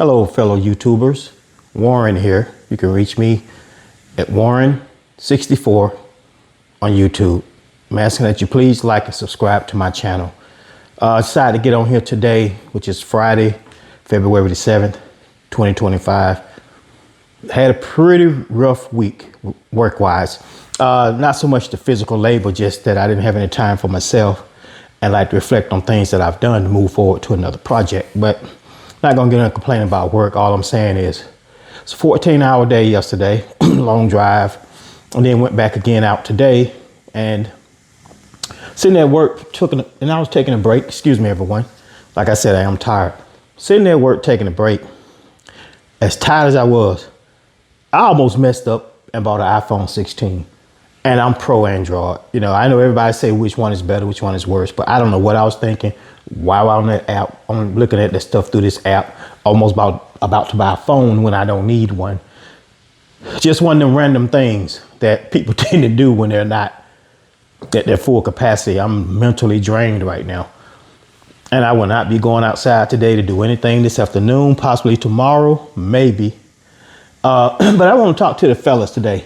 Hello, fellow YouTubers. Warren here. You can reach me at Warren64 on YouTube. I'm asking that you please like and subscribe to my channel. I decided to get on here today, which is Friday, February the 7th, 2025. Had a pretty rough week work-wise. Not so much the physical labor, just that I didn't have any time for myself and like to reflect on things that I've done to move forward to another project. But not gonna get on complaining about work. All I'm saying is it's a 14-hour day yesterday, long drive, and then went back again out today and sitting there at work, and I was taking a break. Excuse me, everyone. Like I said, I am tired. Sitting there at work, taking a break. As tired as I was, I almost messed up and bought an iPhone 16. And I'm pro Android. You know, I know everybody say which one is better, which one is worse, but I don't know what I was thinking while on that app. I'm looking at the stuff through this app, almost about to buy a phone when I don't need one. Just one of them random things that people tend to do when they're not at their full capacity. I'm mentally drained right now. And I will not be going outside today to do anything this afternoon, possibly tomorrow, maybe. But I want to talk to the fellas today.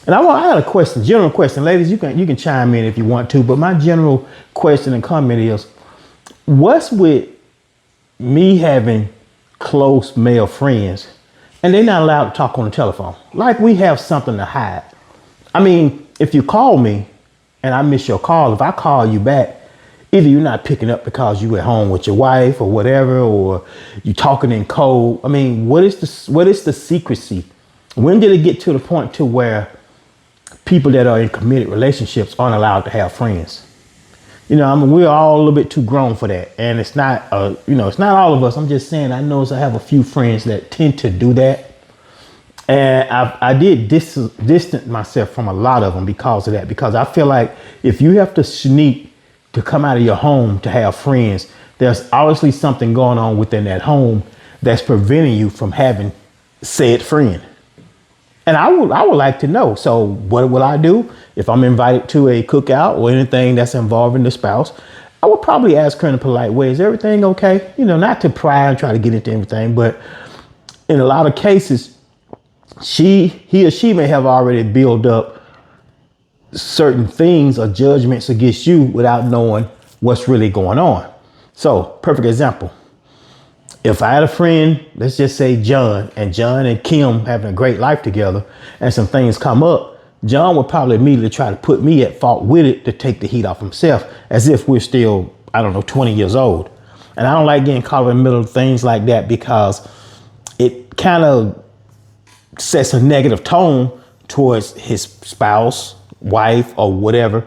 And I had a question, general question. Ladies, you can chime in if you want to, but my general question and comment is, what's with me having close male friends and they're not allowed to talk on the telephone? Like we have something to hide. I mean, if you call me and I miss your call, if I call you back, either you're not picking up because you at home with your wife or whatever, or you talking in code. I mean, what is the secrecy? When did it get to the point to where people that are in committed relationships aren't allowed to have friends? You know, I mean, we're all a little bit too grown for that. And it's not, it's not all of us. I'm just saying, I notice I have a few friends that tend to do that. And I did distance myself from a lot of them because of that, because I feel like if you have to sneak to come out of your home to have friends, there's obviously something going on within that home that's preventing you from having said friend. And I would like to know. So what will I do if I'm invited to a cookout or anything that's involving the spouse? I would probably ask her in a polite way, is everything okay? You know, not to pry and try to get into everything, but in a lot of cases, he or she may have already built up certain things or judgments against you without knowing what's really going on. So, perfect example. If I had a friend, let's just say John and Kim having a great life together, and some things come up, John would probably immediately try to put me at fault with it to take the heat off himself, as if we're still, 20 years old. And I don't like getting caught in the middle of things like that, because it kind of sets a negative tone towards his spouse, wife, or whatever.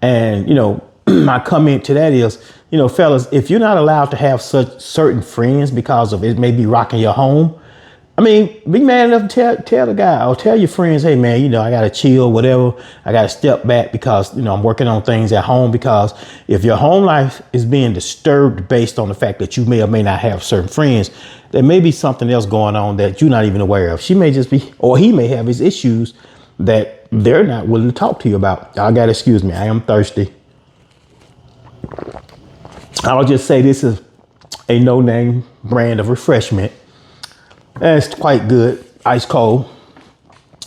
And, my comment to that is, fellas, if you're not allowed to have such certain friends because of it may be rocking your home, I mean, be man enough to tell the guy or tell your friends, hey man, I got to chill, whatever. I got to step back because, I'm working on things at home. Because if your home life is being disturbed based on the fact that you may or may not have certain friends, there may be something else going on that you're not even aware of. She may just be, or he may have his issues that they're not willing to talk to you about. Y'all got to excuse me. I am thirsty. I'll just say this is a no-name brand of refreshment. And it's quite good, ice cold.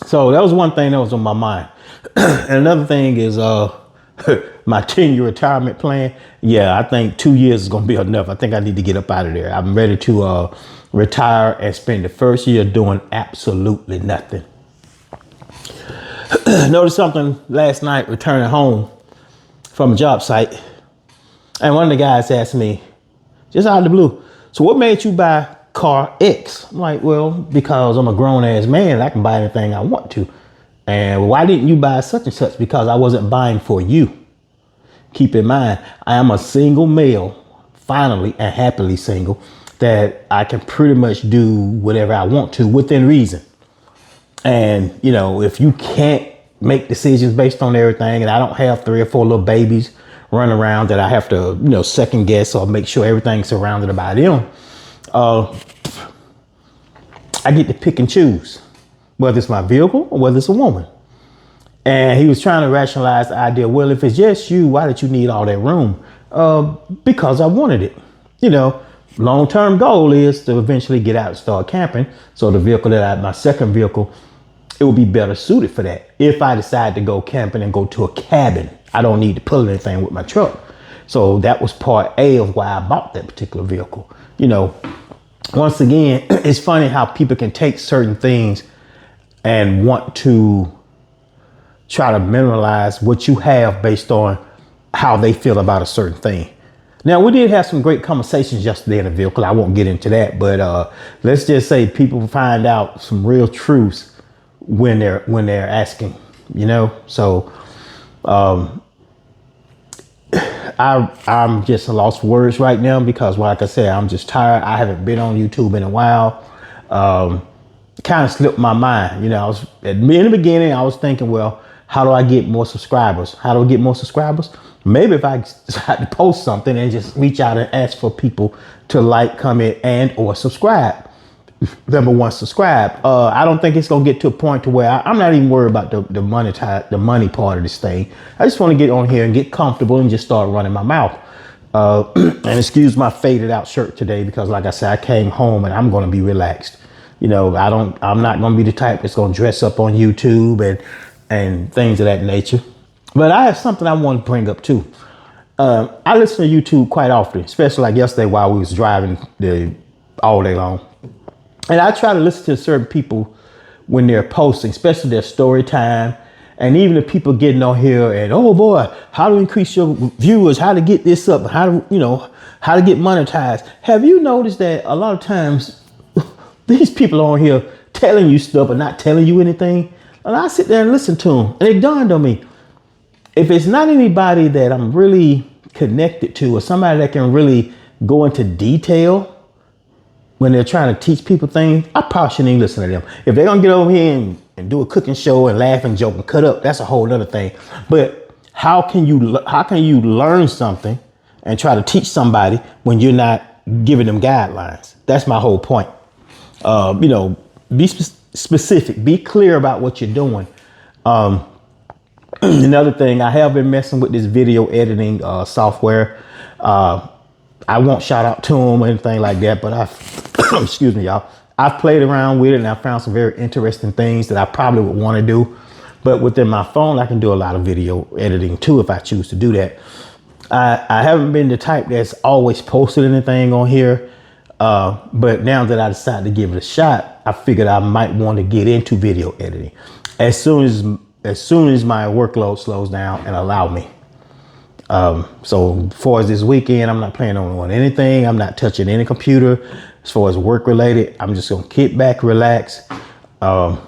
So that was one thing that was on my mind. And another thing is my 10-year retirement plan. Yeah, I think 2 years is going to be enough. I think I need to get up out of there. I'm ready to retire and spend the first year doing absolutely nothing. Noticed something last night returning home from a job site. And one of the guys asked me, just out of the blue, so what made you buy car X? I'm like, well, because I'm a grown ass man, I can buy anything I want to. And why didn't you buy such and such? Because I wasn't buying for you. Keep in mind, I am a single male, finally and happily single, that I can pretty much do whatever I want to within reason. And, if you can't make decisions based on everything, and I don't have 3 or 4 little babies run around that I have to, second guess or make sure everything's surrounded by them. I get to pick and choose whether it's my vehicle or whether it's a woman. And he was trying to rationalize the idea, well, if it's just you, why did you need all that room? Because I wanted it. long-term goal is to eventually get out and start camping. So the vehicle my second vehicle, it will be better suited for that. If I decide to go camping and go to a cabin, I don't need to pull anything with my truck. So that was part A of why I bought that particular vehicle. You know, once again, it's funny how people can take certain things and want to try to minimize what you have based on how they feel about a certain thing. Now, we did have some great conversations yesterday in the vehicle. I won't get into that, but let's just say people find out some real truths when they're asking, you know. So I'm just lost for words right now because, like I said, I'm just tired. I haven't been on YouTube in a while. Kind of slipped my mind. You know, in the beginning, I was thinking, well, how do I get more subscribers? How do I get more subscribers? Maybe if I decide to post something and just reach out and ask for people to like, comment, and or subscribe. Number one, subscribe. I don't think it's gonna get to a point to where I'm not even worried about the money part of this thing. I just want to get on here and get comfortable and just start running my mouth. And excuse my faded out shirt today because, like I said, I came home and I'm gonna be relaxed. You know, I'm not gonna be the type that's gonna dress up on YouTube and things of that nature. But I have something I want to bring up too. I listen to YouTube quite often, especially like yesterday while we was driving all day long. And I try to listen to certain people when they're posting, especially their story time. And even the people getting on here and, oh boy, how to increase your viewers, how to get this up, how to get monetized. Have you noticed that a lot of times these people on here telling you stuff but not telling you anything? And I sit there and listen to them, and it dawned on me, if it's not anybody that I'm really connected to or somebody that can really go into detail when they're trying to teach people things, I probably shouldn't even listen to them. If they're gonna get over here and do a cooking show and laugh and joke and cut up, that's a whole other thing. But how can you learn something and try to teach somebody when you're not giving them guidelines? That's my whole point. Be specific, be clear about what you're doing. Another thing, I have been messing with this video editing software. I won't shout out to them or anything like that, but excuse me, y'all. I've played around with it and I found some very interesting things that I probably would want to do. But within my phone, I can do a lot of video editing too if I choose to do that. I haven't been the type that's always posted anything on here. But now that I decided to give it a shot, I figured I might want to get into video editing as soon as my workload slows down and allow me. So as far as this weekend, I'm not planning on anything. I'm not touching any computer. As far as work related, I'm just gonna kick back, relax. Funny,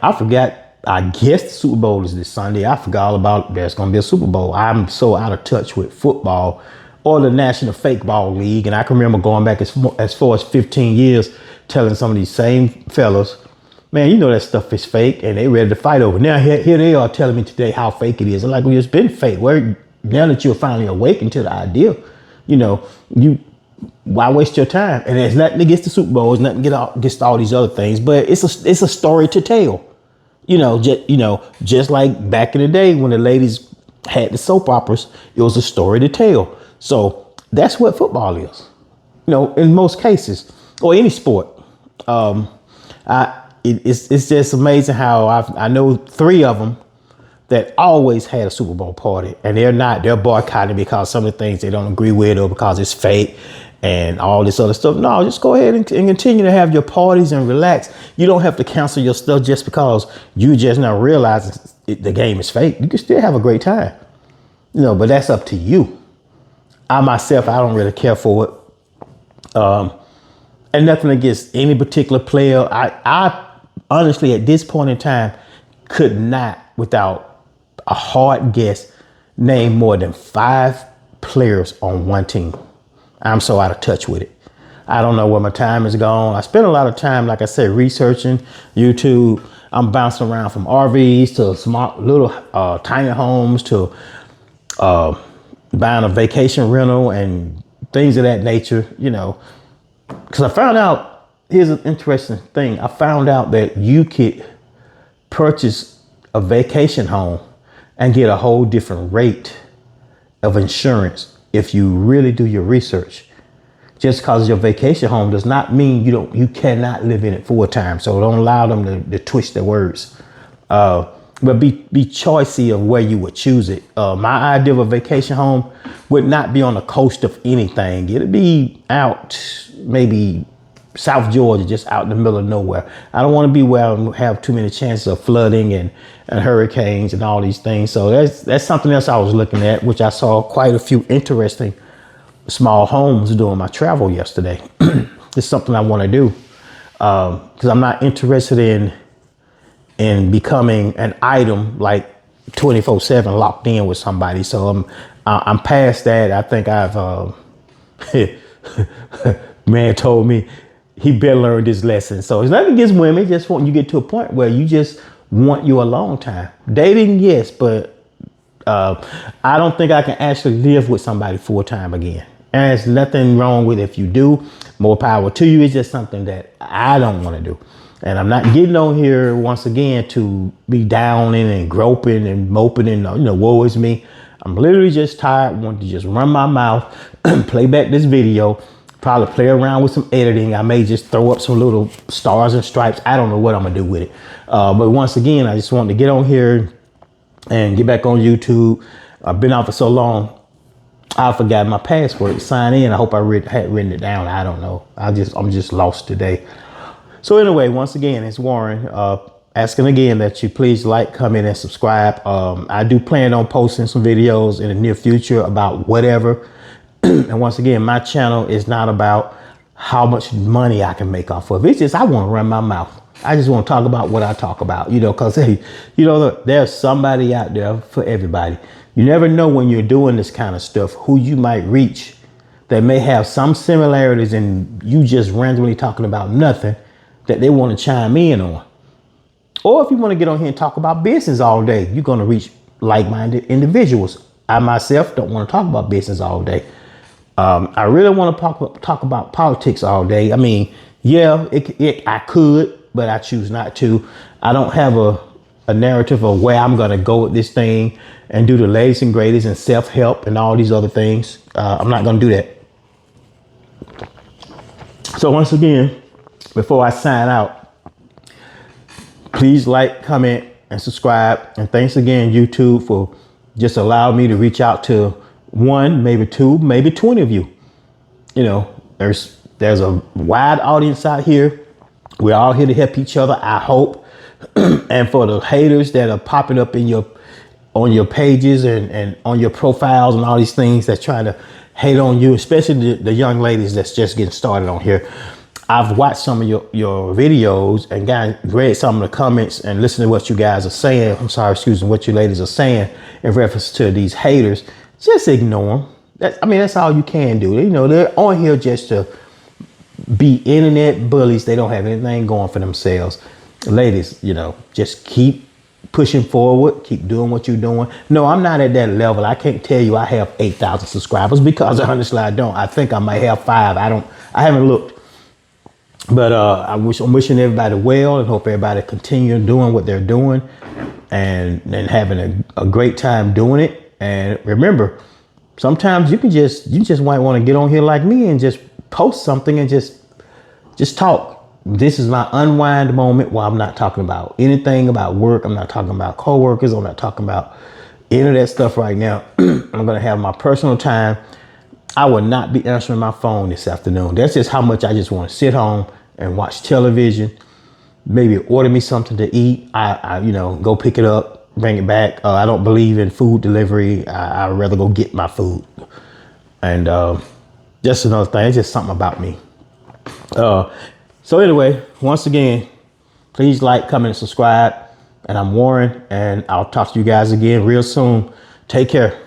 I forgot. I guess the Super Bowl is this Sunday. I forgot all about there's gonna be a Super Bowl. I'm so out of touch with football or the National Fake Ball League, and I can remember going back as far as 15 years, telling some of these same fellas, man, you know that stuff is fake, and they ready to fight over. Now here they are telling me today how fake it is. I'm like, well, it's been fake. Now that you're finally awakened to the idea, why waste your time? And there's nothing against the Super Bowl, there's nothing against all these other things, but it's a story to tell. Just like back in the day when the ladies had the soap operas, it was a story to tell. So that's what football is, in most cases, or any sport. It's just amazing how I know 3 of them that always had a Super Bowl party, and they're boycotting because some of the things they don't agree with or because it's fake and all this other stuff. No, just go ahead and continue to have your parties and relax. You don't have to cancel your stuff just because you just now realize the game is fake. You can still have a great time, but that's up to you. I myself, I don't really care for it. And nothing against any particular player. I honestly, at this point in time, could not, without a hard guess, name more than 5 players on one team. I'm so out of touch with it. I don't know where my time is gone. I spend a lot of time, like I said, researching YouTube. I'm bouncing around from RVs to small little tiny homes to buying a vacation rental and things of that nature, because I found out, here's an interesting thing. I found out that you could purchase a vacation home and get a whole different rate of insurance if you really do your research. Just because your vacation home does not mean you cannot live in it full time. So don't allow them to twist their words. But be choicey of where you would choose it. My idea of a vacation home would not be on the coast of anything. It'd be out maybe South Georgia, just out in the middle of nowhere. I don't want to be where I have too many chances of flooding and hurricanes and all these things. So that's something else I was looking at, which I saw quite a few interesting small homes during my travel yesterday. It's something I want to do because I'm not interested in becoming an item like 24/7 locked in with somebody. So I'm past that. I think I've man told me he better learn this lesson. So it's nothing against women, just want you to get to a point where you just want you a long time dating. Yes, but I don't think I can actually live with somebody full time again. And there's nothing wrong with it. If you do, more power to you. It's just something that I don't want to do. And I'm not getting on here once again to be downing and groping and moping and woe is me. I'm literally just tired, want to just run my mouth, play back this video, probably play around with some editing. I may just throw up some little stars and stripes. I don't know what I'm gonna do with it. But once again, I just wanted to get on here and get back on YouTube. I've been out for so long, I forgot my password to sign in. I hope I had written it down. I don't know. I'm just lost today. So anyway, once again, it's Warren asking again that you please like, comment, and subscribe. I do plan on posting some videos in the near future about whatever. And once again, my channel is not about how much money I can make off of it. It's just I want to run my mouth. I just want to talk about what I talk about, because, hey, look, there's somebody out there for everybody. You never know when you're doing this kind of stuff, who you might reach that may have some similarities and you just randomly talking about nothing that they want to chime in on. Or if you want to get on here and talk about business all day, you're going to reach like-minded individuals. I myself don't want to talk about business all day. I really want to talk about politics all day. I mean, yeah, I could, but I choose not to. I don't have a narrative of where I'm going to go with this thing and do the latest and greatest and self-help and all these other things. I'm not going to do that. So once again, before I sign out, please like, comment, and subscribe. And thanks again, YouTube, for just allowing me to reach out to 1, maybe 2, maybe 20 of you. There's a wide audience out here. We're all here to help each other, I hope. And for the haters that are popping up on your pages and on your profiles and all these things that's trying to hate on you, especially the young ladies that's just getting started on here. I've watched some of your videos and read some of the comments and listened to what you guys are saying. What you ladies are saying in reference to these haters. Just ignore them. That's all you can do. They're on here just to be internet bullies. They don't have anything going for themselves. Ladies, just keep pushing forward, keep doing what you're doing. No, I'm not at that level. I can't tell you I have 8,000 subscribers because honestly, I don't. I think I might have 5. I haven't looked. But I'm wishing everybody well and hope everybody continue doing what they're doing and having a great time doing it. And remember, sometimes you just might want to get on here like me and just post something and just talk. This is my unwind moment where I'm not talking about anything about work. I'm not talking about coworkers. I'm not talking about any of that stuff right now. I'm going to have my personal time. I will not be answering my phone this afternoon. That's just how much I just want to sit home and watch television. Maybe order me something to eat. I go pick it up, bring it back. I don't believe in food delivery. I'd rather go get my food. And just another thing. It's just something about me. So anyway, once again, please like, comment, and subscribe. And I'm Warren, and I'll talk to you guys again real soon. Take care.